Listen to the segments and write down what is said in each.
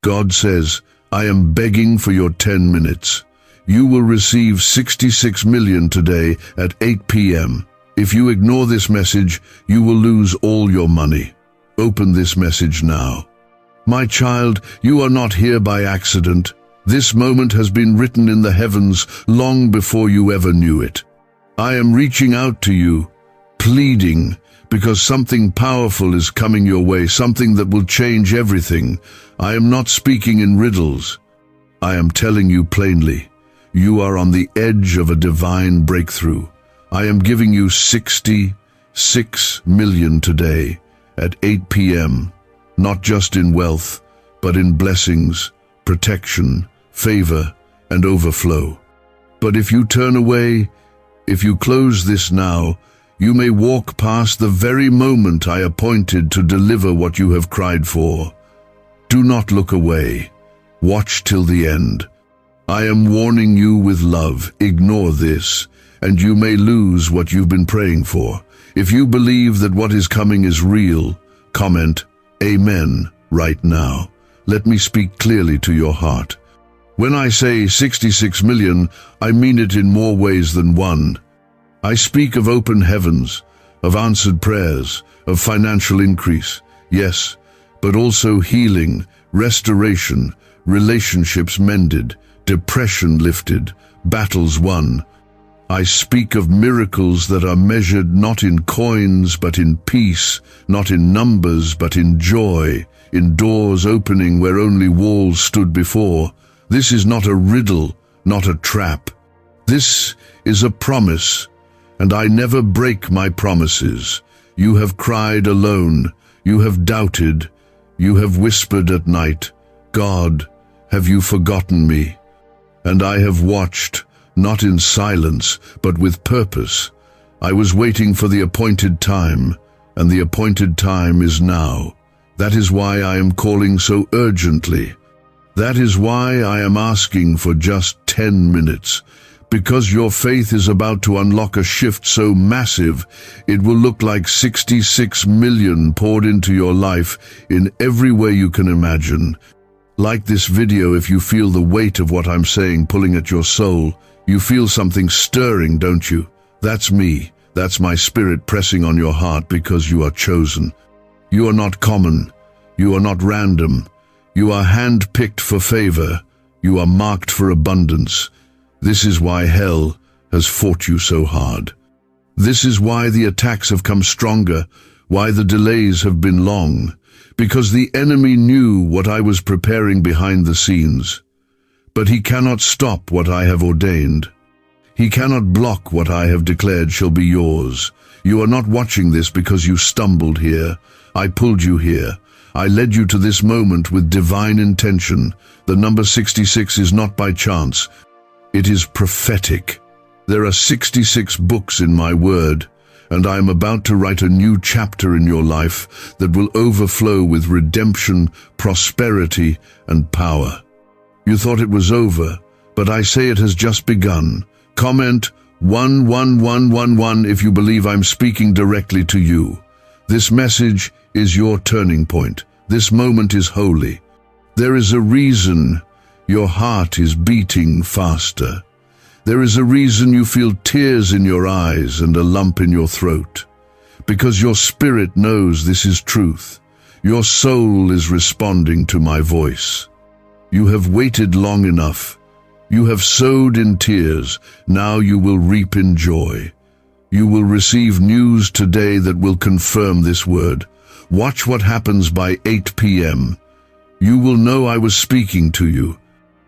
God says, I am begging for your 10 minutes. You will receive 66 million today at 8 p.m. If you ignore this message, you will lose all your money. Open this message now. My child, you are not here by accident. This moment has been written in the heavens long before you ever knew it. I am reaching out to you, pleading, because something powerful is coming your way, something that will change everything. I am not speaking in riddles. I am telling you plainly. You are on the edge of a divine breakthrough. I am giving you 66 million today at 8 p.m., not just in wealth, but in blessings, protection, favor, and overflow. But if you turn away, if you close this now, you may walk past the very moment I appointed to deliver what you have cried for. Do not look away. Watch till the end. I am warning you with love. Ignore this, and you may lose what you've been praying for. If you believe that what is coming is real, comment, Amen, right now. Let me speak clearly to your heart. When I say 66 million, I mean it in more ways than one. I speak of open heavens, of answered prayers, of financial increase, yes, but also healing, restoration, relationships mended, depression lifted, battles won. I speak of miracles that are measured not in coins but in peace, not in numbers but in joy, in doors opening where only walls stood before. This is not a riddle, not a trap. This is a promise, and I never break my promises. You have cried alone, you have doubted, you have whispered at night, God, have you forgotten me? And I have watched, not in silence, but with purpose. I was waiting for the appointed time, and the appointed time is now. That is why I am calling so urgently. That is why I am asking for just 10 minutes, because your faith is about to unlock a shift so massive, it will look like 66 million poured into your life in every way you can imagine. Like this video if you feel the weight of what I'm saying pulling at your soul. You feel something stirring, don't you? That's me. That's my spirit pressing on your heart because you are chosen. You are not common. You are not random. You are hand-picked for favor. You are marked for abundance. This is why hell has fought you so hard. This is why the attacks have come stronger, why the delays have been long. Because the enemy knew what I was preparing behind the scenes. But he cannot stop what I have ordained. He cannot block what I have declared shall be yours. You are not watching this because you stumbled here. I pulled you here. I led you to this moment with divine intention. The number 66 is not by chance. It is prophetic. There are 66 books in my word, and I am about to write a new chapter in your life that will overflow with redemption, prosperity, and power. You thought it was over, but I say it has just begun. Comment 11111 if you believe I'm speaking directly to you. This message is your turning point. This moment is holy. There is a reason your heart is beating faster. There is a reason you feel tears in your eyes and a lump in your throat. Because your spirit knows this is truth. Your soul is responding to my voice. You have waited long enough. You have sowed in tears. Now you will reap in joy. You will receive news today that will confirm this word. Watch what happens by 8 p.m. You will know I was speaking to you.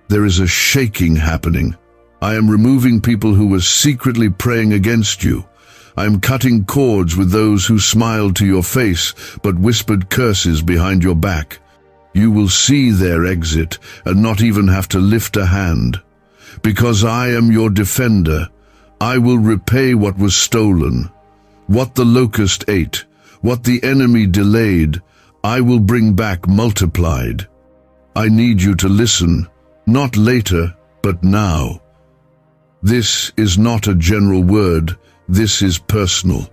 There is a shaking happening. I am removing people who were secretly praying against you. I am cutting cords with those who smiled to your face but whispered curses behind your back. You will see their exit and not even have to lift a hand. Because I am your defender, I will repay what was stolen. What the locust ate, what the enemy delayed, I will bring back multiplied. I need you to listen, not later, but now. This is not a general word, this is personal.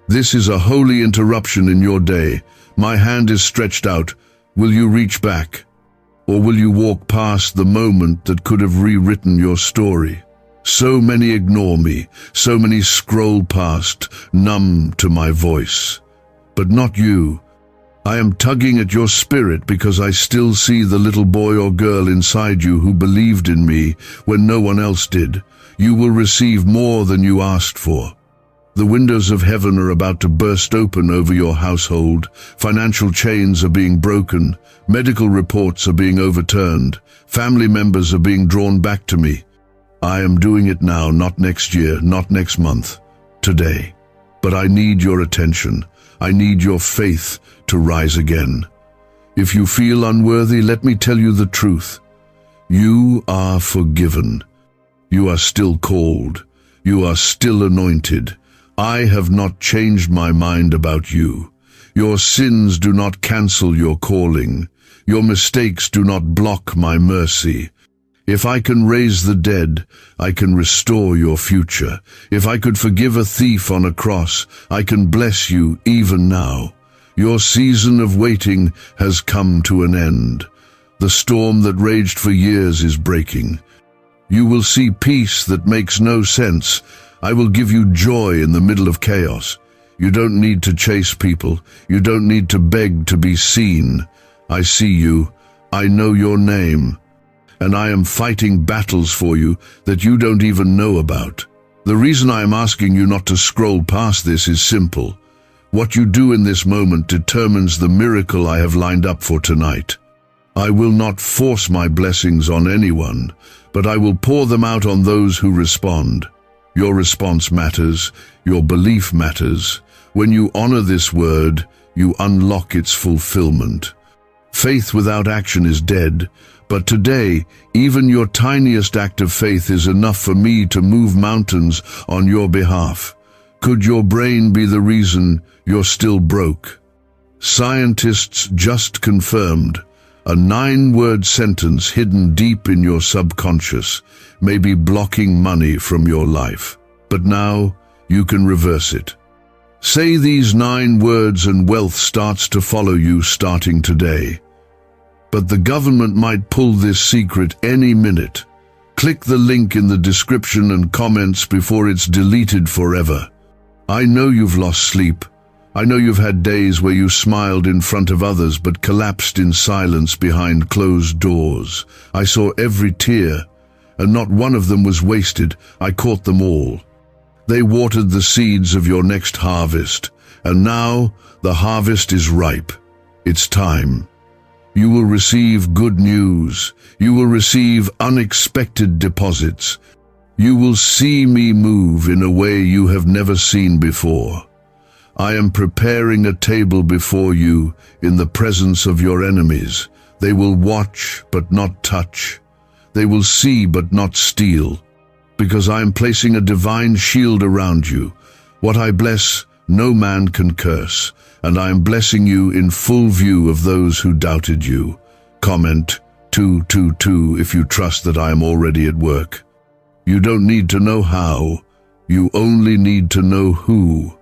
This is a holy interruption in your day. My hand is stretched out. Will you reach back? Or will you walk past the moment that could have rewritten your story? So many ignore me, so many scroll past, numb to my voice. But not you. I am tugging at your spirit because I still see the little boy or girl inside you who believed in me when no one else did. You will receive more than you asked for. The windows of heaven are about to burst open over your household. Financial chains are being broken. Medical reports are being overturned. Family members are being drawn back to me. I am doing it now, not next year, not next month, today. But I need your attention. I need your faith to rise again. If you feel unworthy, let me tell you the truth. You are forgiven. You are still called. You are still anointed. I have not changed my mind about you. Your sins do not cancel your calling. Your mistakes do not block my mercy. If I can raise the dead, I can restore your future. If I could forgive a thief on a cross, I can bless you even now. Your season of waiting has come to an end. The storm that raged for years is breaking. You will see peace that makes no sense. I will give you joy in the middle of chaos. You don't need to chase people. You don't need to beg to be seen. I see you. I know your name. And I am fighting battles for you that you don't even know about. The reason I am asking you not to scroll past this is simple. What you do in this moment determines the miracle I have lined up for tonight. I will not force my blessings on anyone, but I will pour them out on those who respond. Your response matters. Your belief matters. When you honor this word, you unlock its fulfillment. Faith without action is dead, but today, even your tiniest act of faith is enough for me to move mountains on your behalf. Could your brain be the reason you're still broke? Scientists just confirmed a 9-word sentence hidden deep in your subconscious may be blocking money from your life. But now you can reverse it. Say these 9 words and wealth starts to follow you starting today. But the government might pull this secret any minute. Click the link in the description and comments before it's deleted forever. I know you've lost sleep. I know you've had days where you smiled in front of others but collapsed in silence behind closed doors. I saw every tear, and not one of them was wasted. I caught them all. They watered the seeds of your next harvest, and now the harvest is ripe. It's time. You will receive good news. You will receive unexpected deposits. You will see me move in a way you have never seen before. I am preparing a table before you in the presence of your enemies. They will watch but not touch. They will see but not steal. Because I am placing a divine shield around you. What I bless, no man can curse. And I am blessing you in full view of those who doubted you. Comment 222 if you trust that I am already at work. You don't need to know how. You only need to know who.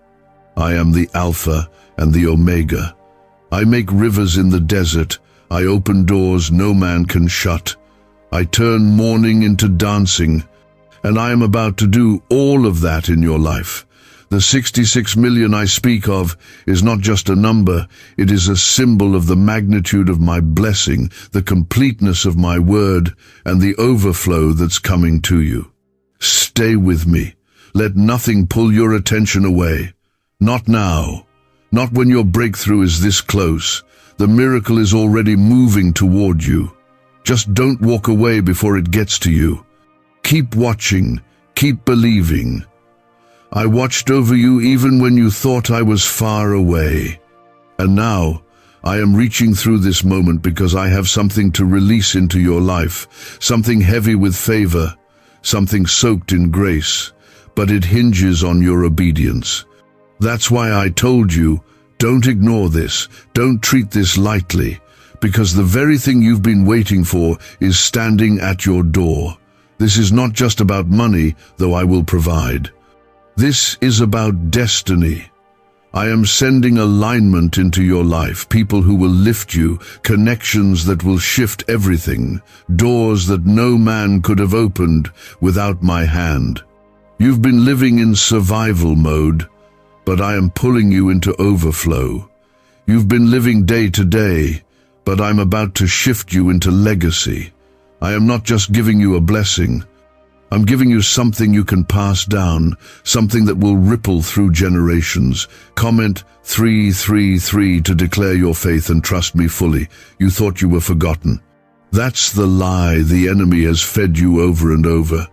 I am the Alpha and the Omega. I make rivers in the desert. I open doors no man can shut. I turn mourning into dancing. And I am about to do all of that in your life. The 66 million I speak of is not just a number. It is a symbol of the magnitude of my blessing, the completeness of my word, and the overflow that's coming to you. Stay with me. Let nothing pull your attention away. Not now. Not when your breakthrough is this close. The miracle is already moving toward you. Just don't walk away before it gets to you. Keep watching. Keep believing. I watched over you even when you thought I was far away. And now, I am reaching through this moment because I have something to release into your life. Something heavy with favor. Something soaked in grace. But it hinges on your obedience. That's why I told you, don't ignore this, don't treat this lightly, because the very thing you've been waiting for is standing at your door. This is not just about money, though I will provide. This is about destiny. I am sending alignment into your life, people who will lift you, connections that will shift everything, doors that no man could have opened without my hand. You've been living in survival mode, but I am pulling you into overflow. You've been living day to day, but I'm about to shift you into legacy. I am not just giving you a blessing. I'm giving you something you can pass down, something that will ripple through generations. Comment 333 to declare your faith and trust me fully. You thought you were forgotten. That's the lie the enemy has fed you over and over.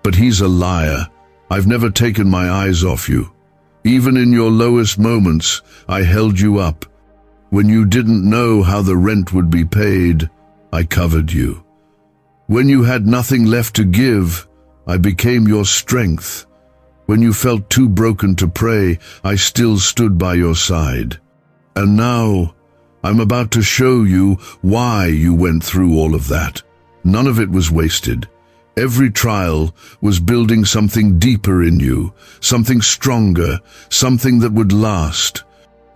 But he's a liar. I've never taken my eyes off you. Even in your lowest moments, I held you up. When you didn't know how the rent would be paid, I covered you. When you had nothing left to give, I became your strength. When you felt too broken to pray, I still stood by your side. And now, I'm about to show you why you went through all of that. None of it was wasted. Every trial was building something deeper in you, something stronger, something that would last.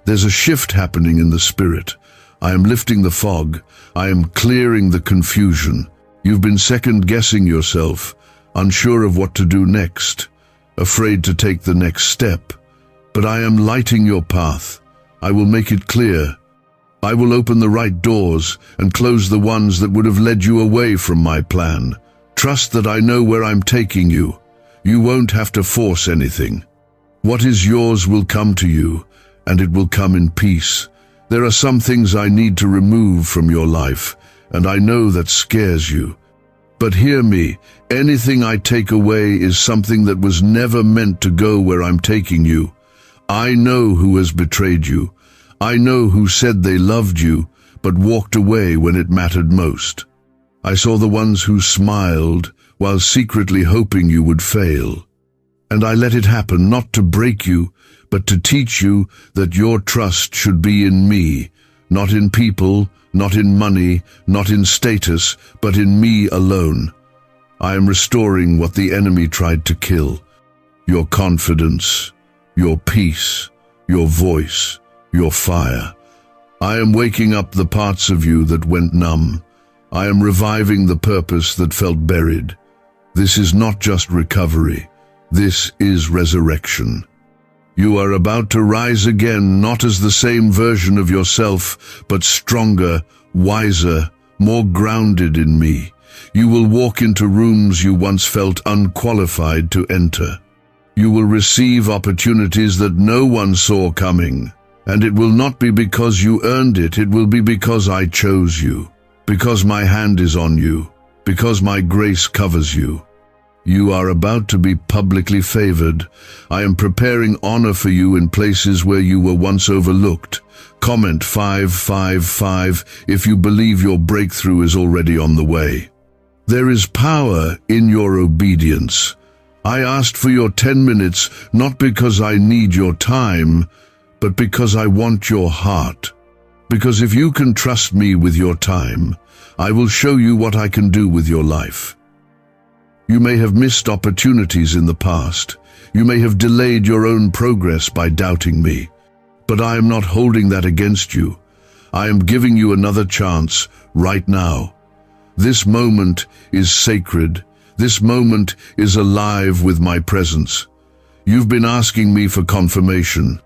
There's a shift happening in the spirit. I am lifting the fog. I am clearing the confusion. You've been second-guessing yourself, unsure of what to do next, afraid to take the next step. But I am lighting your path. I will make it clear. I will open the right doors and close the ones that would have led you away from my plan. Trust that I know where I'm taking you. You won't have to force anything. What is yours will come to you, and it will come in peace. There are some things I need to remove from your life, and I know that scares you. But hear me, anything I take away is something that was never meant to go where I'm taking you. I know who has betrayed you. I know who said they loved you, but walked away when it mattered most. I saw the ones who smiled while secretly hoping you would fail. And I let it happen not to break you, but to teach you that your trust should be in me, not in people, not in money, not in status, but in me alone. I am restoring what the enemy tried to kill. Your confidence, your peace, your voice, your fire. I am waking up the parts of you that went numb. I am reviving the purpose that felt buried. This is not just recovery. This is resurrection. You are about to rise again, not as the same version of yourself, but stronger, wiser, more grounded in me. You will walk into rooms you once felt unqualified to enter. You will receive opportunities that no one saw coming. And it will not be because you earned it, it will be because I chose you. Because my hand is on you. Because my grace covers you. You are about to be publicly favored. I am preparing honor for you in places where you were once overlooked. Comment 555 if you believe your breakthrough is already on the way. There is power in your obedience. I asked for your 10 minutes not because I need your time, but because I want your heart. Because if you can trust me with your time, I will show you what I can do with your life. You may have missed opportunities in the past. You may have delayed your own progress by doubting me. But I am not holding that against you. I am giving you another chance right now. This moment is sacred. This moment is alive with my presence. You've been asking me for confirmation.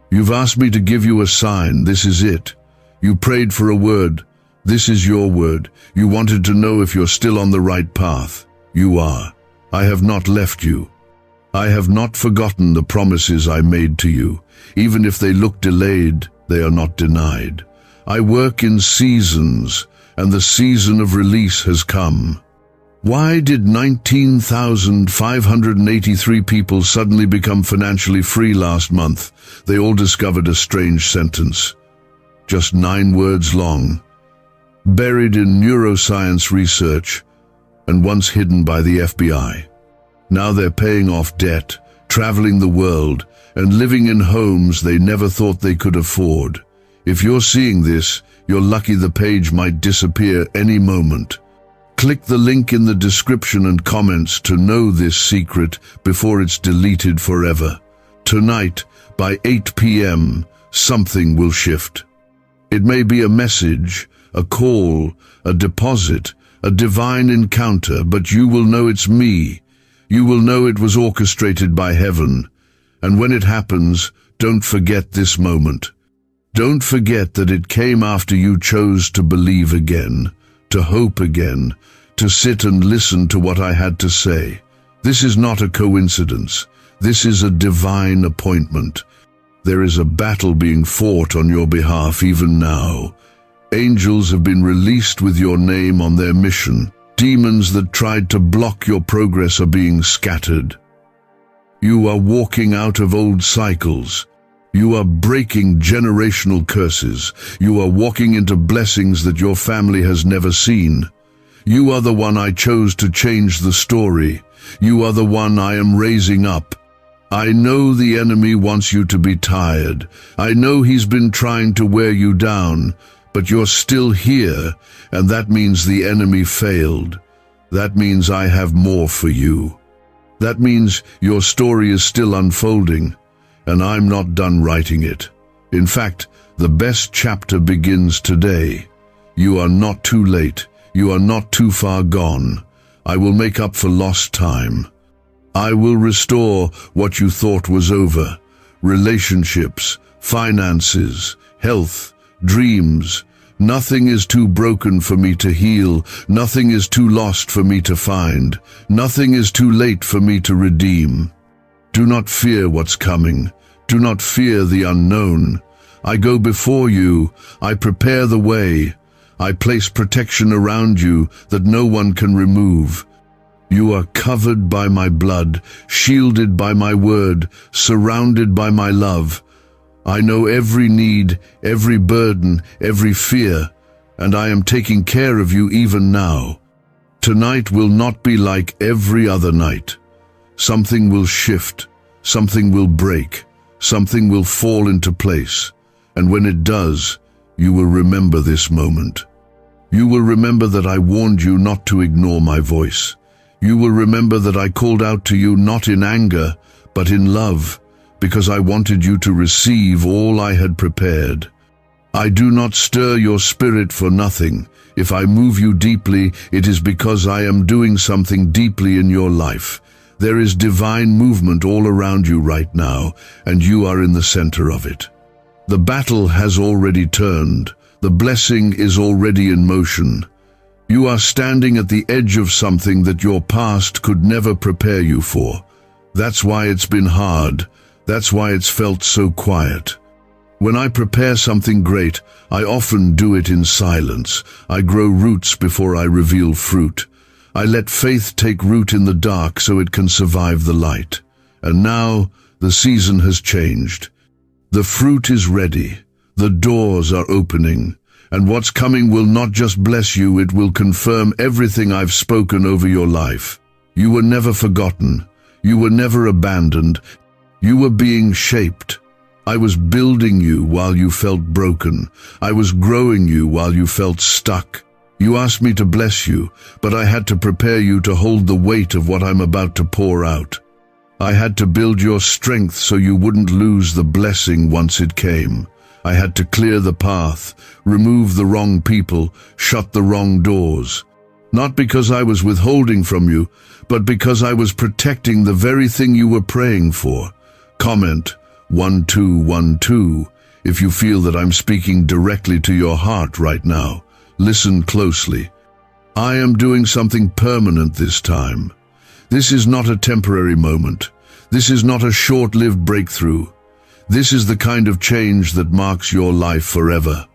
You've asked me to give you a sign. This is it. You prayed for a word. This is your word. You wanted to know if you're still on the right path. You are. I have not left you. I have not forgotten the promises I made to you. Even if they look delayed, they are not denied. I work in seasons, and the season of release has come. Why did 19,583 people suddenly become financially free last month? They all discovered a strange sentence. Just 9 words long. Buried in neuroscience research, and once hidden by the FBI. Now they're paying off debt, traveling the world, and living in homes they never thought they could afford. If you're seeing this, you're lucky the page might disappear any moment. Click the link in the description and comments to know this secret before it's deleted forever. Tonight, By 8 p.m., something will shift. It may be a message, a call, a deposit, a divine encounter, but you will know it's me. You will know it was orchestrated by heaven. And when it happens, don't forget this moment. Don't forget that it came after you chose to believe again, to hope again, to sit and listen to what I had to say. This is not a coincidence. This is a divine appointment. There is a battle being fought on your behalf even now. Angels have been released with your name on their mission. Demons that tried to block your progress are being scattered. You are walking out of old cycles. You are breaking generational curses. You are walking into blessings that your family has never seen. You are the one I chose to change the story. You are the one I am raising up. I know the enemy wants you to be tired. I know he's been trying to wear you down, but you're still here, and that means the enemy failed. That means I have more for you. That means your story is still unfolding, and I'm not done writing it. In fact, the best chapter begins today. You are not too late. You are not too far gone. I will make up for lost time. I will restore what you thought was over. Relationships, finances, health, dreams. Nothing is too broken for me to heal. Nothing is too lost for me to find. Nothing is too late for me to redeem. Do not fear what's coming. Do not fear the unknown. I go before you. I prepare the way. I place protection around you that no one can remove. You are covered by my blood, shielded by my word, surrounded by my love. I know every need, every burden, every fear, and I am taking care of you even now. Tonight will not be like every other night. Something will shift, something will break, something will fall into place, and when it does, you will remember this moment. You will remember that I warned you not to ignore my voice. You will remember that I called out to you not in anger, but in love, because I wanted you to receive all I had prepared. I do not stir your spirit for nothing. If I move you deeply, it is because I am doing something deeply in your life. There is divine movement all around you right now, and you are in the center of it. The battle has already turned. The blessing is already in motion. You are standing at the edge of something that your past could never prepare you for. That's why it's been hard. That's why it's felt so quiet. When I prepare something great, I often do it in silence. I grow roots before I reveal fruit. I let faith take root in the dark so it can survive the light. And now, the season has changed. The fruit is ready. The doors are opening. And what's coming will not just bless you, it will confirm everything I've spoken over your life. You were never forgotten. You were never abandoned. You were being shaped. I was building you while you felt broken. I was growing you while you felt stuck. You asked me to bless you, but I had to prepare you to hold the weight of what I'm about to pour out. I had to build your strength so you wouldn't lose the blessing once it came. I had to clear the path, remove the wrong people, shut the wrong doors. Not because I was withholding from you, but because I was protecting the very thing you were praying for. Comment 1212 if you feel that I'm speaking directly to your heart right now. Listen closely. I am doing something permanent this time. This is not a temporary moment. This is not a short-lived breakthrough. This is the kind of change that marks your life forever.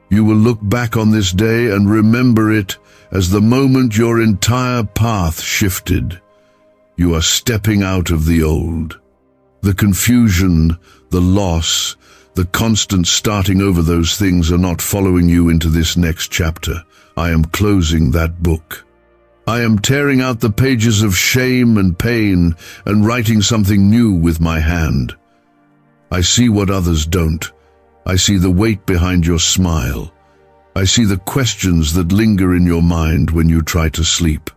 You will look back on this day and remember it as the moment your entire path shifted. You are stepping out of the old. The confusion, the loss, the constant starting over those things are not following you into this next chapter. I am closing that book. I am tearing out the pages of shame and pain and writing something new with my hand. I see what others don't. I see the weight behind your smile. I see the questions that linger in your mind when you try to sleep.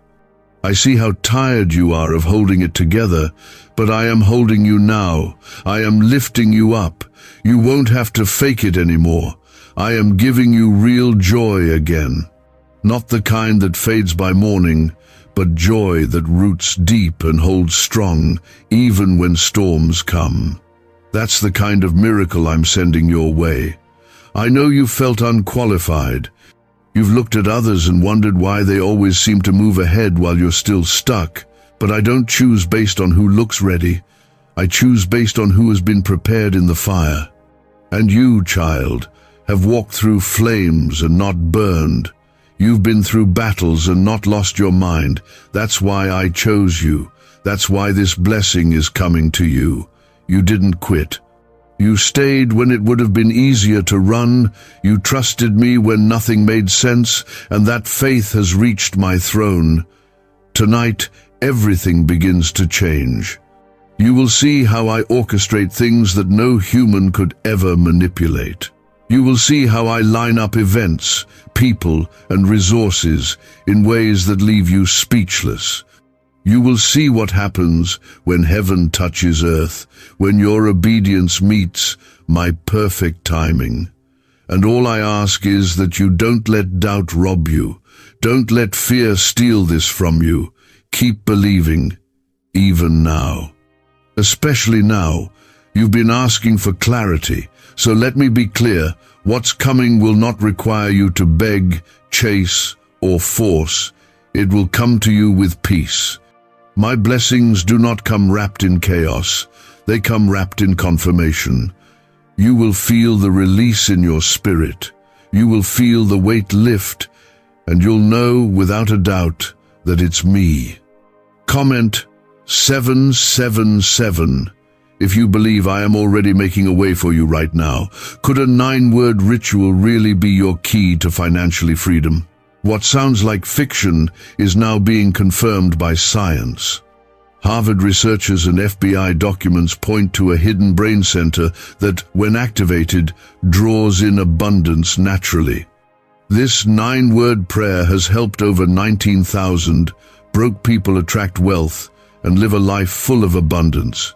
I see how tired you are of holding it together, but I am holding you now. I am lifting you up. You won't have to fake it anymore. I am giving you real joy again. Not the kind that fades by morning, but joy that roots deep and holds strong, even when storms come. That's the kind of miracle I'm sending your way. I know you felt unqualified. You've looked at others and wondered why they always seem to move ahead while you're still stuck. But I don't choose based on who looks ready. I choose based on who has been prepared in the fire. And you, child, have walked through flames and not burned. You've been through battles and not lost your mind. That's why I chose you. That's why this blessing is coming to you. You didn't quit. You stayed when it would have been easier to run. You trusted me when nothing made sense, and that faith has reached my throne. Tonight, everything begins to change. You will see how I orchestrate things that no human could ever manipulate. You will see how I line up events, people, and resources in ways that leave you speechless. You will see what happens when heaven touches earth, when your obedience meets my perfect timing. And all I ask is that you don't let doubt rob you. Don't let fear steal this from you. Keep believing, even now. Especially now, you've been asking for clarity, so let me be clear. What's coming will not require you to beg, chase, or force. It will come to you with peace. My blessings do not come wrapped in chaos. They come wrapped in confirmation. You will feel the release in your spirit. You will feel the weight lift, and you'll know without a doubt that it's me. Comment 777 if you believe I am already making a way for you right now. Could a 9-word ritual really be your key to financial freedom? What sounds like fiction is now being confirmed by science. Harvard researchers and FBI documents point to a hidden brain center that, when activated, draws in abundance naturally. This 9-word prayer has helped over 19,000 broke people attract wealth and live a life full of abundance.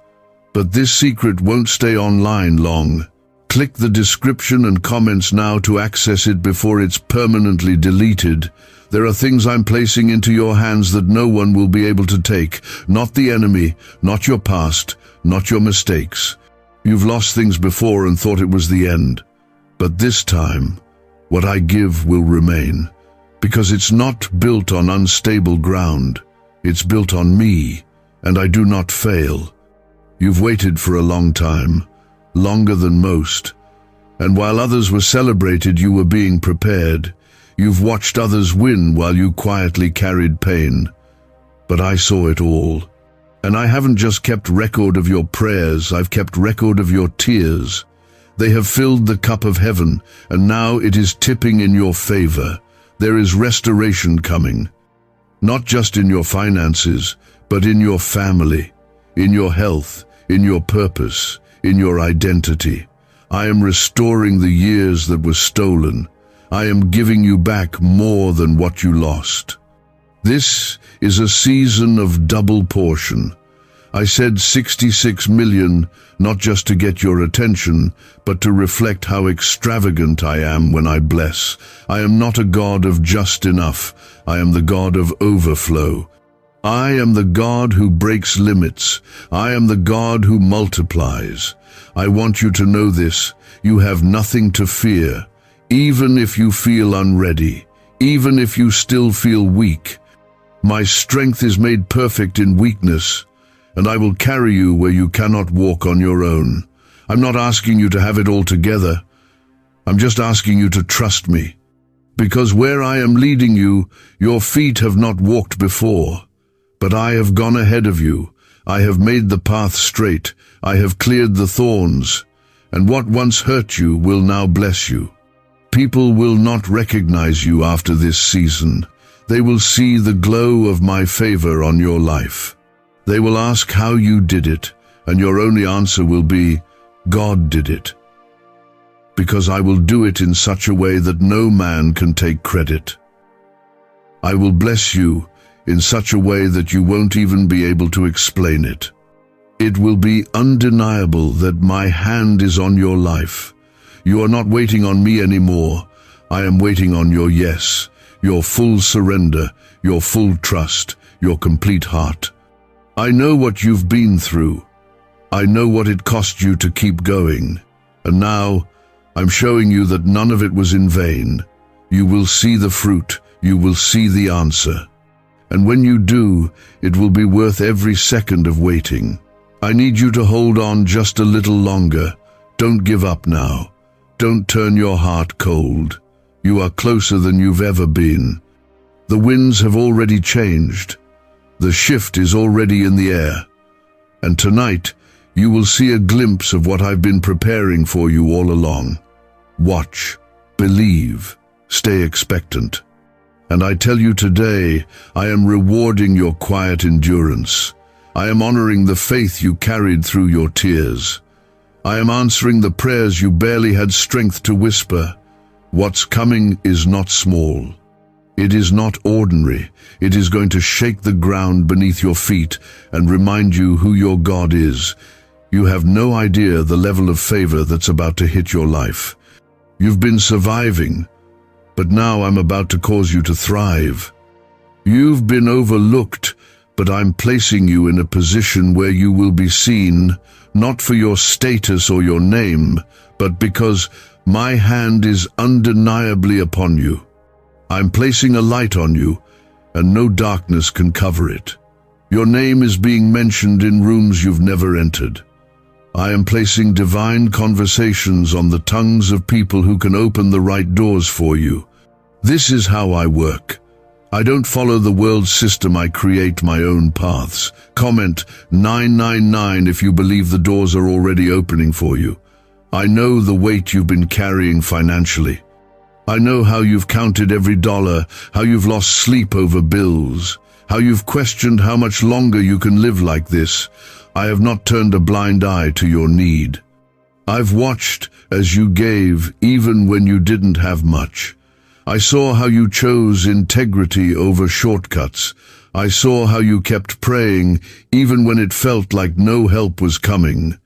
But this secret won't stay online long. Click the description and comments now to access it before it's permanently deleted. There are things I'm placing into your hands that no one will be able to take. Not the enemy, not your past, not your mistakes. You've lost things before and thought it was the end. But this time, what I give will remain. Because it's not built on unstable ground. It's built on me, and I do not fail. You've waited for a long time, longer than most. And while others were celebrated, you were being prepared. You've watched others win while you quietly carried pain. But I saw it all. And I haven't just kept record of your prayers, I've kept record of your tears. They have filled the cup of heaven, and now it is tipping in your favor. There is restoration coming. Not just in your finances, but in your family, in your health, in your purpose, in your identity. I am restoring the years that were stolen. I am giving you back more than what you lost. This is a season of double portion. I said 66 million, not just to get your attention, but to reflect how extravagant I am when I bless. I am not a God of just enough. I am the God of overflow. I am the God who breaks limits. I am the God who multiplies. I want you to know this. You have nothing to fear. Even if you feel unready, even if you still feel weak, my strength is made perfect in weakness, and I will carry you where you cannot walk on your own. I'm not asking you to have it all together. I'm just asking you to trust me. Because where I am leading you, your feet have not walked before. But I have gone ahead of you. I have made the path straight. I have cleared the thorns. And what once hurt you will now bless you. People will not recognize you after this season. They will see the glow of my favor on your life. They will ask how you did it, and your only answer will be, God did it. Because I will do it in such a way that no man can take credit. I will bless you in such a way that you won't even be able to explain it. It will be undeniable that my hand is on your life. You are not waiting on me anymore. I am waiting on your yes, your full surrender, your full trust, your complete heart. I know what you've been through. I know what it cost you to keep going. And now, I'm showing you that none of it was in vain. You will see the fruit. You will see the answer. And when you do, it will be worth every second of waiting. I need you to hold on just a little longer. Don't give up now. Don't turn your heart cold. You are closer than you've ever been. The winds have already changed. The shift is already in the air. And tonight, you will see a glimpse of what I've been preparing for you all along. Watch, believe, stay expectant. And I tell you today, I am rewarding your quiet endurance. I am honoring the faith you carried through your tears. I am answering the prayers you barely had strength to whisper. What's coming is not small. It is not ordinary. It is going to shake the ground beneath your feet and remind you who your God is. You have no idea the level of favor that's about to hit your life. You've been surviving, but now I'm about to cause you to thrive. You've been overlooked, but I'm placing you in a position where you will be seen, not for your status or your name, but because my hand is undeniably upon you. I'm placing a light on you, and no darkness can cover it. Your name is being mentioned in rooms you've never entered. I am placing divine conversations on the tongues of people who can open the right doors for you. This is how I work. I don't follow the world's system, I create my own paths. Comment 999 if you believe the doors are already opening for you. I know the weight you've been carrying financially. I know how you've counted every dollar, how you've lost sleep over bills, how you've questioned how much longer you can live like this. I have not turned a blind eye to your need. I've watched as you gave even when you didn't have much. I saw how you chose integrity over shortcuts. I saw how you kept praying even when it felt like no help was coming.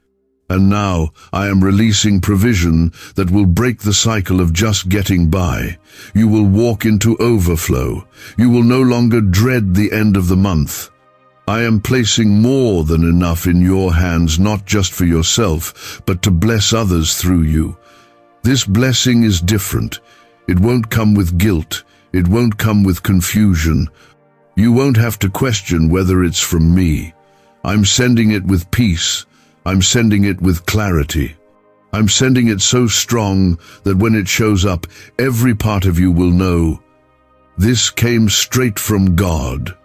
And now I am releasing provision that will break the cycle of just getting by. You will walk into overflow. You will no longer dread the end of the month. I am placing more than enough in your hands, not just for yourself, but to bless others through you. This blessing is different. It won't come with guilt. It won't come with confusion. You won't have to question whether it's from me. I'm sending it with peace. I'm sending it with clarity. I'm sending it so strong that when it shows up, every part of you will know, this came straight from God.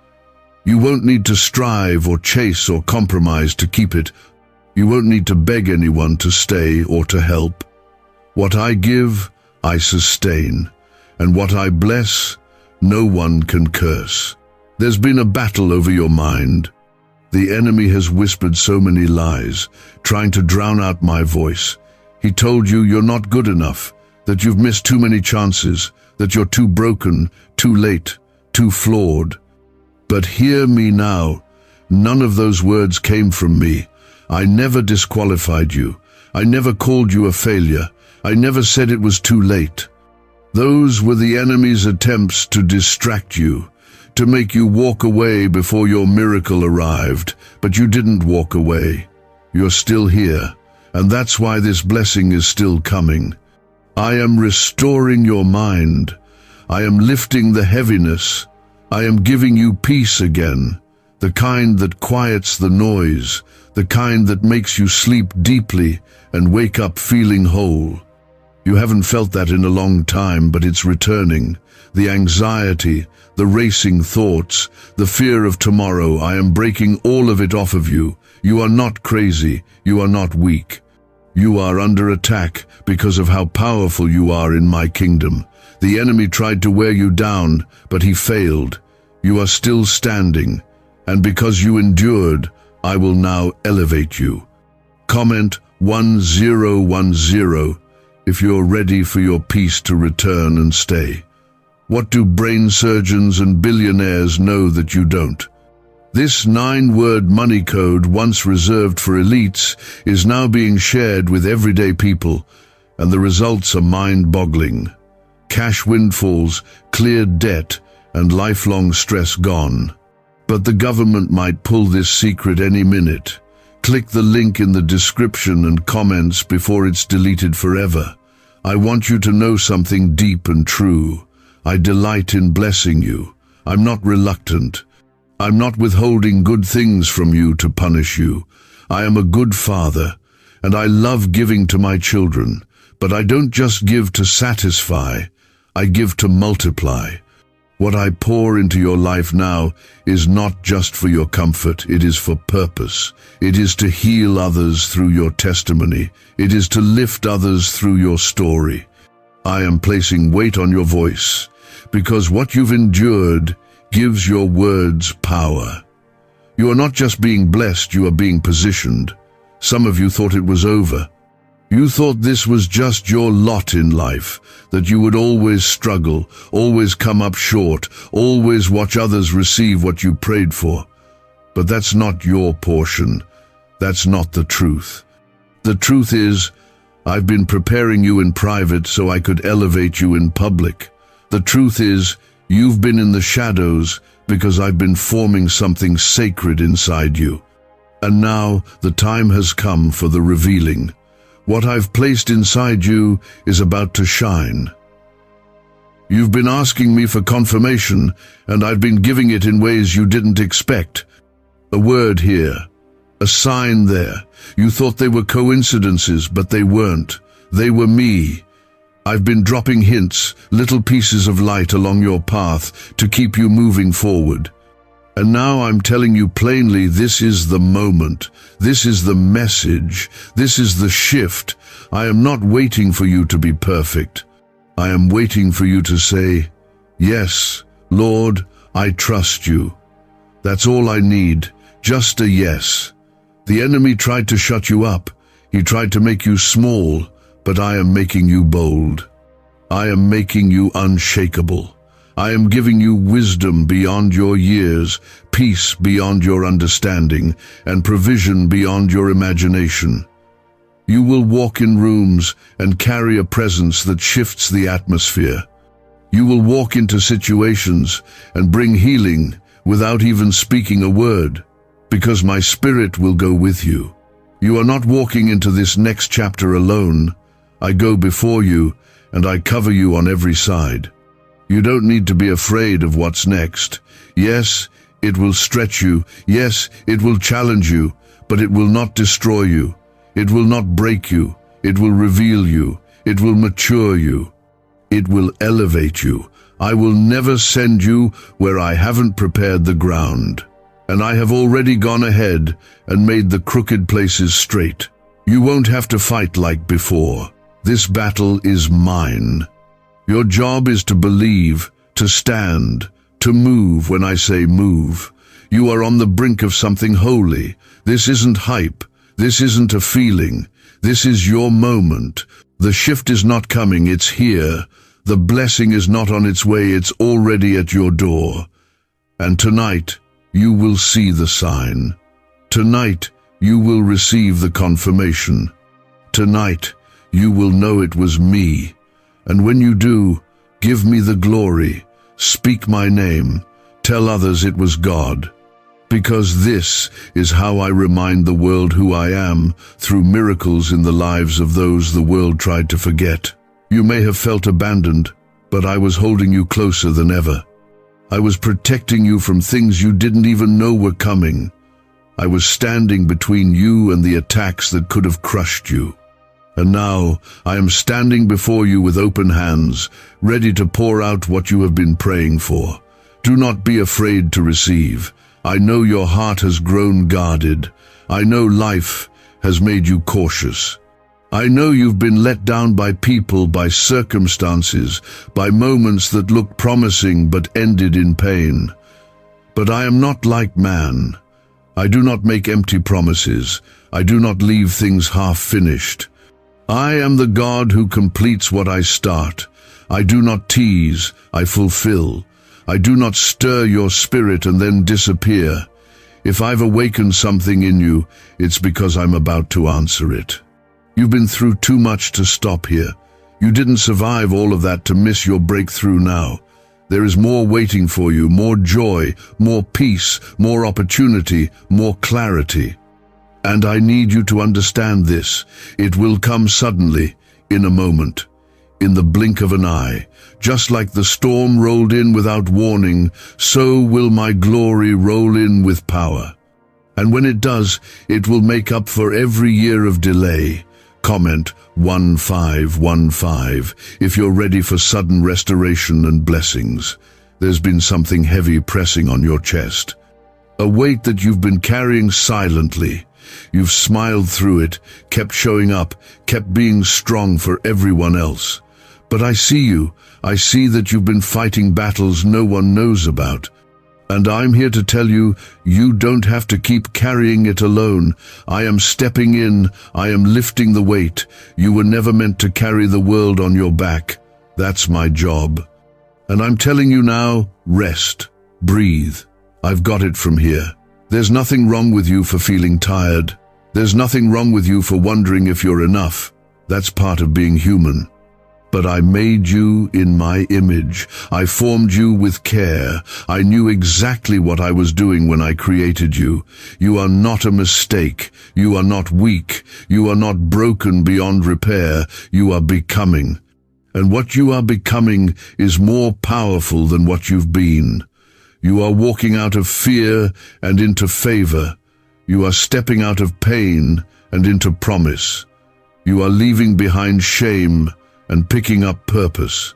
You won't need to strive or chase or compromise to keep it. You won't need to beg anyone to stay or to help. What I give, I sustain, and what I bless, no one can curse. There's been a battle over your mind. The enemy has whispered so many lies, trying to drown out my voice. He told you you're not good enough, that you've missed too many chances, that you're too broken, too late, too flawed. But hear me now. None of those words came from me. I never disqualified you. I never called you a failure. I never said it was too late. Those were the enemy's attempts to distract you, to make you walk away before your miracle arrived. But you didn't walk away. You're still here, and that's why this blessing is still coming. I am restoring your mind. I am lifting the heaviness. I am giving you peace again, the kind that quiets the noise, the kind that makes you sleep deeply and wake up feeling whole. You haven't felt that in a long time, but it's returning. The anxiety, the racing thoughts, the fear of tomorrow, I am breaking all of it off of you. You are not crazy. You are not weak. You are under attack because of how powerful you are in my kingdom. The enemy tried to wear you down, but he failed. You are still standing, and because you endured, I will now elevate you. Comment 1010 if you're ready for your peace to return and stay. What do brain surgeons and billionaires know that you don't? This 9-word money code, once reserved for elites, is now being shared with everyday people, and the results are mind-boggling. Cash windfalls, cleared debt, and lifelong stress gone. But the government might pull this secret any minute. Click the link in the description and comments before it's deleted forever. I want you to know something deep and true. I delight in blessing you. I'm not reluctant. I'm not withholding good things from you to punish you. I am a good father, and I love giving to my children. But I don't just give to satisfy. I give to multiply. What I pour into your life now is not just for your comfort, it is for purpose. It is to heal others through your testimony. It is to lift others through your story. I am placing weight on your voice, because what you've endured gives your words power. You are not just being blessed, you are being positioned. Some of you thought it was over. You thought this was just your lot in life, that you would always struggle, always come up short, always watch others receive what you prayed for. But that's not your portion. That's not the truth. The truth is, I've been preparing you in private so I could elevate you in public. The truth is, you've been in the shadows because I've been forming something sacred inside you. And now the time has come for the revealing. What I've placed inside you is about to shine. You've been asking me for confirmation, and I've been giving it in ways you didn't expect. A word here, a sign there. You thought they were coincidences, but they weren't. They were me. I've been dropping hints, little pieces of light along your path to keep you moving forward. And now I'm telling you plainly, this is the moment. This is the message. This is the shift. I am not waiting for you to be perfect. I am waiting for you to say, "Yes, Lord, I trust you." That's all I need, just a yes. The enemy tried to shut you up. He tried to make you small, but I am making you bold. I am making you unshakable. I am giving you wisdom beyond your years, peace beyond your understanding, and provision beyond your imagination. You will walk in rooms and carry a presence that shifts the atmosphere. You will walk into situations and bring healing without even speaking a word, because my spirit will go with you. You are not walking into this next chapter alone. I go before you, and I cover you on every side. You don't need to be afraid of what's next. Yes, it will stretch you. Yes, it will challenge you, but it will not destroy you. It will not break you. It will reveal you. It will mature you. It will elevate you. I will never send you where I haven't prepared the ground. And I have already gone ahead and made the crooked places straight. You won't have to fight like before. This battle is mine. Your job is to believe, to stand, to move when I say move. You are on the brink of something holy. This isn't hype. This isn't a feeling. This is your moment. The shift is not coming, it's here. The blessing is not on its way, it's already at your door. And tonight, you will see the sign. Tonight, you will receive the confirmation. Tonight, you will know it was me. And when you do, give me the glory, speak my name, tell others it was God. Because this is how I remind the world who I am through miracles in the lives of those the world tried to forget. You may have felt abandoned, but I was holding you closer than ever. I was protecting you from things you didn't even know were coming. I was standing between you and the attacks that could have crushed you. And now I am standing before you with open hands, ready to pour out what you have been praying for. Do not be afraid to receive. I know your heart has grown guarded. I know life has made you cautious. I know you've been let down by people, by circumstances, by moments that looked promising but ended in pain. But I am not like man. I do not make empty promises. I do not leave things half-finished. I am the God who completes what I start. I do not tease, I fulfill. I do not stir your spirit and then disappear. If I've awakened something in you, it's because I'm about to answer it. You've been through too much to stop here. You didn't survive all of that to miss your breakthrough now. There is more waiting for you, more joy, more peace, more opportunity, more clarity. And I need you to understand this. It will come suddenly, in a moment, in the blink of an eye. Just like the storm rolled in without warning, so will my glory roll in with power. And when it does, it will make up for every year of delay. Comment 1515 if you're ready for sudden restoration and blessings. There's been something heavy pressing on your chest. A weight that you've been carrying silently. You've smiled through it, kept showing up, kept being strong for everyone else. But I see you. I see that you've been fighting battles no one knows about. And I'm here to tell you, you don't have to keep carrying it alone. I am stepping in. I am lifting the weight. You were never meant to carry the world on your back. That's my job. And I'm telling you now, rest. Breathe. I've got it from here. There's nothing wrong with you for feeling tired. There's nothing wrong with you for wondering if you're enough. That's part of being human. But I made you in my image. I formed you with care. I knew exactly what I was doing when I created you. You are not a mistake. You are not weak. You are not broken beyond repair. You are becoming. And what you are becoming is more powerful than what you've been. You are walking out of fear and into favor. You are stepping out of pain and into promise. You are leaving behind shame and picking up purpose.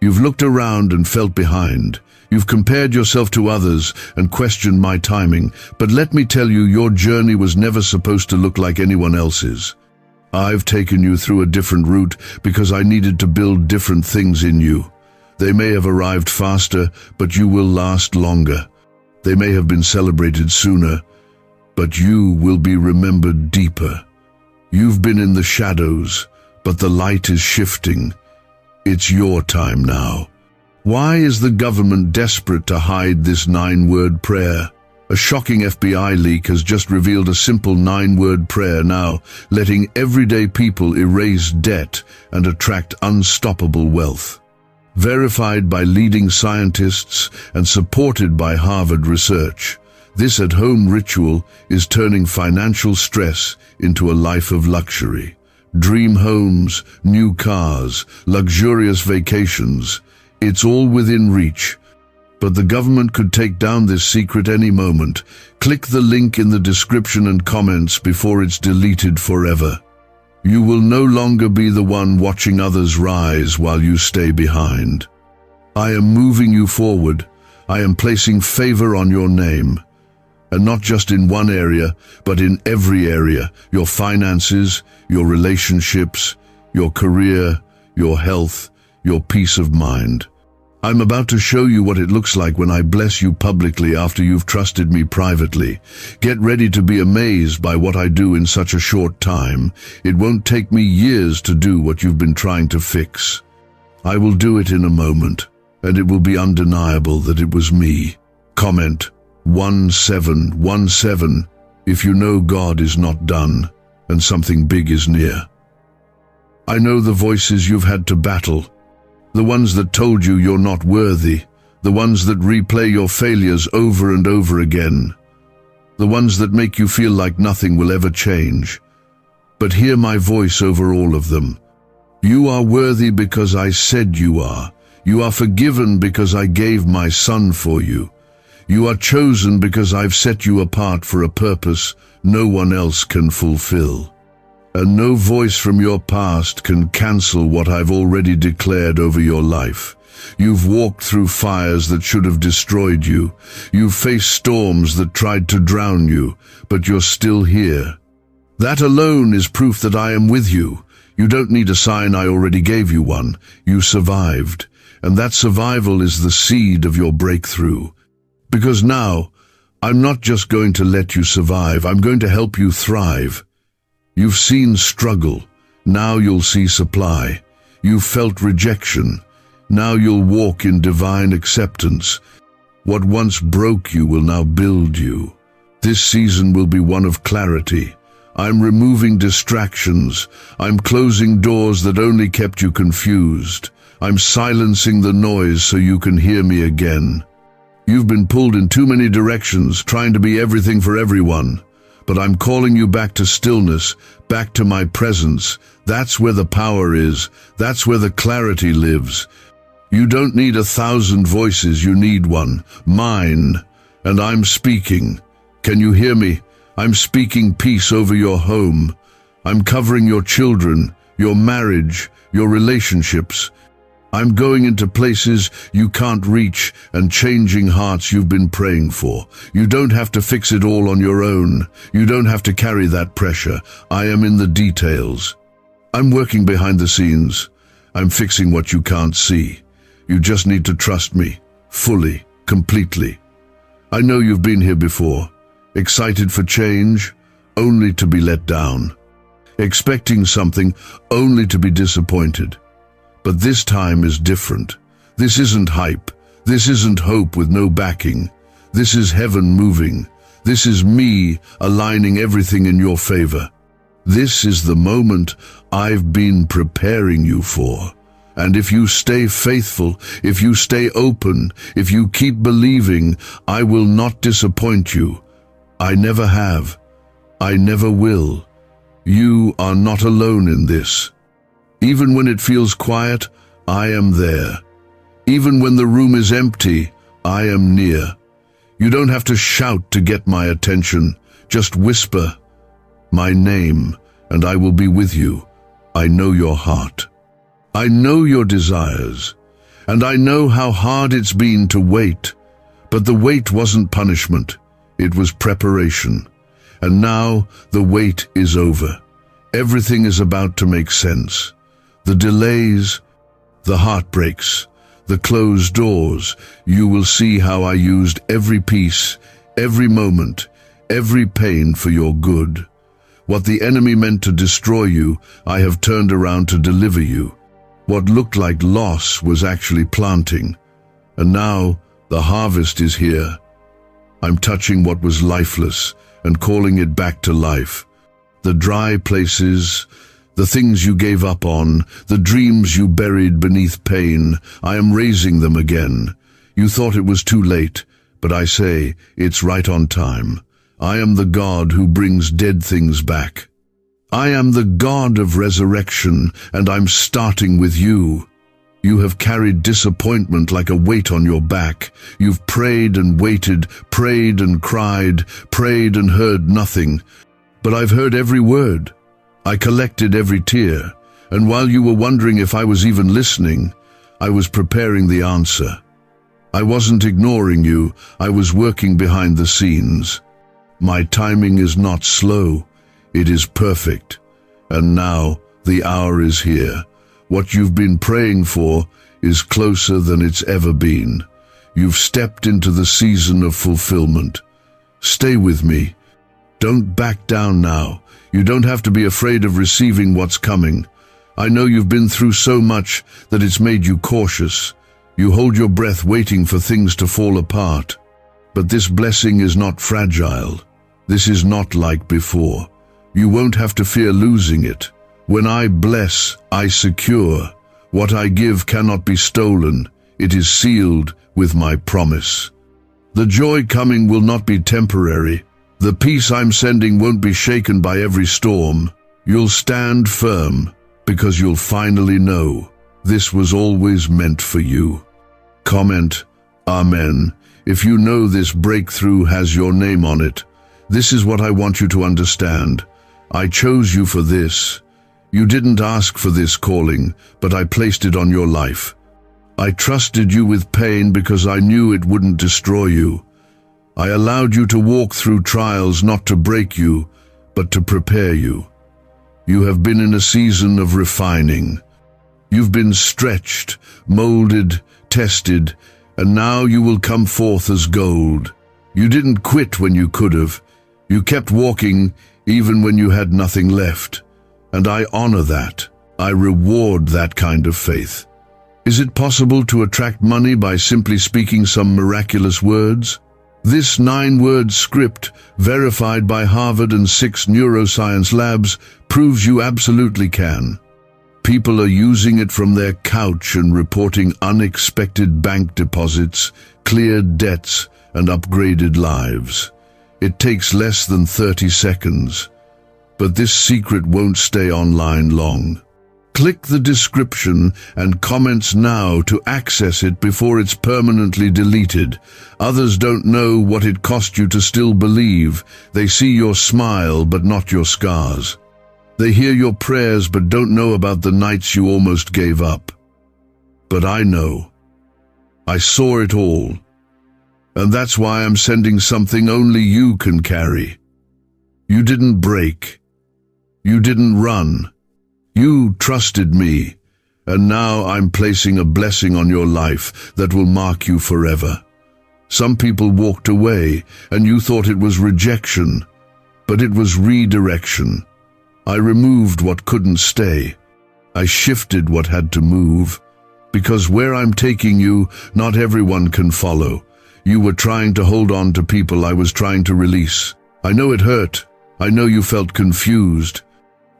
You've looked around and felt behind. You've compared yourself to others and questioned my timing. But let me tell you, your journey was never supposed to look like anyone else's. I've taken you through a different route because I needed to build different things in you. They may have arrived faster, but you will last longer. They may have been celebrated sooner, but you will be remembered deeper. You've been in the shadows, but the light is shifting. It's your time now. Why is the government desperate to hide this 9-word prayer? A shocking FBI leak has just revealed a simple 9-word prayer now, letting everyday people erase debt and attract unstoppable wealth. Verified by leading scientists and supported by Harvard research, this at-home ritual is turning financial stress into a life of luxury. Dream homes, new cars, luxurious vacations. It's all within reach. But the government could take down this secret any moment. Click the link in the description and comments before it's deleted forever. You will no longer be the one watching others rise while you stay behind. I am moving you forward. I am placing favor on your name. And not just in one area, but in every area. Your finances, your relationships, your career, your health, your peace of mind. I'm about to show you what it looks like when I bless you publicly after you've trusted me privately. Get ready to be amazed by what I do in such a short time. It won't take me years to do what you've been trying to fix. I will do it in a moment, and it will be undeniable that it was me. Comment 1717 if you know God is not done and something big is near. I know the voices you've had to battle. The ones that told you you're not worthy, the ones that replay your failures over and over again, the ones that make you feel like nothing will ever change. But hear my voice over all of them. You are worthy because I said you are. You are forgiven because I gave my son for you. You are chosen because I've set you apart for a purpose no one else can fulfill. And no voice from your past can cancel what I've already declared over your life. You've walked through fires that should have destroyed you. You've faced storms that tried to drown you, but you're still here. That alone is proof that I am with you. You don't need a sign, I already gave you one. You survived. And that survival is the seed of your breakthrough. Because now, I'm not just going to let you survive, I'm going to help you thrive. You've seen struggle, now you'll see supply. You've felt rejection, Now you'll walk in divine acceptance. What once broke you will now build you. This season will be one of clarity. I'm removing distractions. I'm closing doors that only kept you confused. I'm silencing the noise so you can hear me again. You've been pulled in too many directions, trying to be everything for everyone. But I'm calling you back to stillness, back to my presence. That's where the power is. That's where the clarity lives. You don't need 1,000 voices, you need one, mine. And I'm speaking. Can you hear me? I'm speaking peace over your home. I'm covering your children, your marriage, your relationships. I'm going into places you can't reach and changing hearts you've been praying for. You don't have to fix it all on your own. You don't have to carry that pressure. I am in the details. I'm working behind the scenes. I'm fixing what you can't see. You just need to trust me, fully, completely. I know you've been here before, excited for change, only to be let down. Expecting something, only to be disappointed. But this time is different. This isn't hype. This isn't hope with no backing. This is heaven moving. This is me aligning everything in your favor. This is the moment I've been preparing you for. And if you stay faithful, if you stay open, if you keep believing, I will not disappoint you. I never have. I never will. You are not alone in this. Even when it feels quiet, I am there. Even when the room is empty, I am near. You don't have to shout to get my attention. Just whisper my name, and I will be with you. I know your heart. I know your desires, and I know how hard it's been to wait. But the wait wasn't punishment. It was preparation. And now the wait is over. Everything is about to make sense. The delays, the heartbreaks, the closed doors, you will see how I used every piece, every moment, every pain for your good. What the enemy meant to destroy you, I have turned around to deliver you. What looked like loss was actually planting. And now the harvest is here. I'm touching what was lifeless and calling it back to life. The dry places, the things you gave up on, the dreams you buried beneath pain, I am raising them again. You thought it was too late, but I say it's right on time. I am the God who brings dead things back. I am the God of resurrection, and I'm starting with you. You have carried disappointment like a weight on your back. You've prayed and waited, prayed and cried, prayed and heard nothing. But I've heard every word. I collected every tear, and while you were wondering if I was even listening, I was preparing the answer. I wasn't ignoring you, I was working behind the scenes. My timing is not slow. It is perfect. And now the hour is here. What you've been praying for is closer than it's ever been. You've stepped into the season of fulfillment. Stay with me. Don't back down now. You don't have to be afraid of receiving what's coming. I know you've been through so much that it's made you cautious. You hold your breath waiting for things to fall apart. But this blessing is not fragile. This is not like before. You won't have to fear losing it. When I bless, I secure. What I give cannot be stolen. It is sealed with my promise. The joy coming will not be temporary. The peace I'm sending won't be shaken by every storm. You'll stand firm because you'll finally know this was always meant for you. Comment, Amen, if you know this breakthrough has your name on it. This is what I want you to understand. I chose you for this. You didn't ask for this calling, but I placed it on your life. I trusted you with pain because I knew it wouldn't destroy you. I allowed you to walk through trials not to break you, but to prepare you. You have been in a season of refining. You've been stretched, molded, tested, and now you will come forth as gold. You didn't quit when you could have. You kept walking even when you had nothing left. And I honor that. I reward that kind of faith. Is it possible to attract money by simply speaking some miraculous words? This 9-word script, verified by Harvard and 6 neuroscience labs, proves you absolutely can. People are using it from their couch and reporting unexpected bank deposits, cleared debts, and upgraded lives. It takes less than 30 seconds. But this secret won't stay online long. Click the description and comments now to access it before it's permanently deleted. Others don't know what it cost you to still believe. They see your smile but not your scars. They hear your prayers but don't know about the nights you almost gave up. But I know. I saw it all. And that's why I'm sending something only you can carry. You didn't break. You didn't run. You trusted me, and now I'm placing a blessing on your life that will mark you forever. Some people walked away, and you thought it was rejection, but it was redirection. I removed what couldn't stay. I shifted what had to move. Because where I'm taking you, not everyone can follow. You were trying to hold on to people I was trying to release. I know it hurt. I know you felt confused.